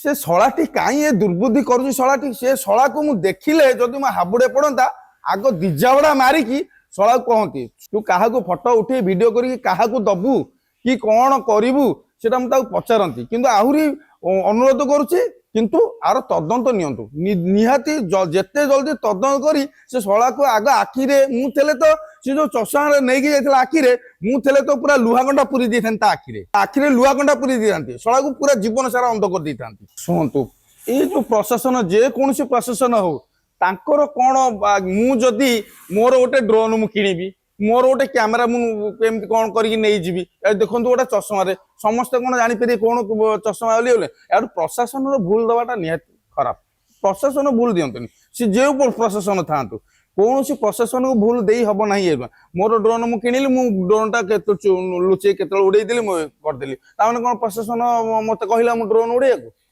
से शलाटी कहीं दुर्बुद्धि कर शलाटी से शला को मुझे देखिले जदि मो हाबुड़े पड़ता आग दिजावड़ा मारिकी शला कहती तू क्या फटो उठे भिड कर दबू कि कौन करू से पचारती किंतु आहरी अनुरोध करुचे किंतु आर तदंत निहाती जेते जल्दी तदंत करी से शला को आग आखिरे मुझे तो सी जो चषमा नहीं जाता आखिरे मुझे तो पूरा लुहाकंडा पूरी दी था आखिरे आखिरे लुहाकंडा पूरी दी था शला को पूरा जीवन सारा अंध कर दी था शुणु ये जो प्रशासन जेकोसी प्रशासन हो तांकर कौन मुझे मोर गोटे ड्रोन मु किनिबी मोर गोटे कैमेरा मुझे कौन करी देखो गोटे चषमा समस्ते कौन जापर कौन चषमा यार प्रशासन भूल दवाटा निहाती खराब प्रशासन भूल दिंतनि सी जो प्रशासन था कौन सी प्रशासन को भूल दे हम ना मोर ड्रोन मुझे किणिली मु ड्रोनटा लुचे के उड़े करदेली कौन प्रशासन मत कहला ड्रोन उड़े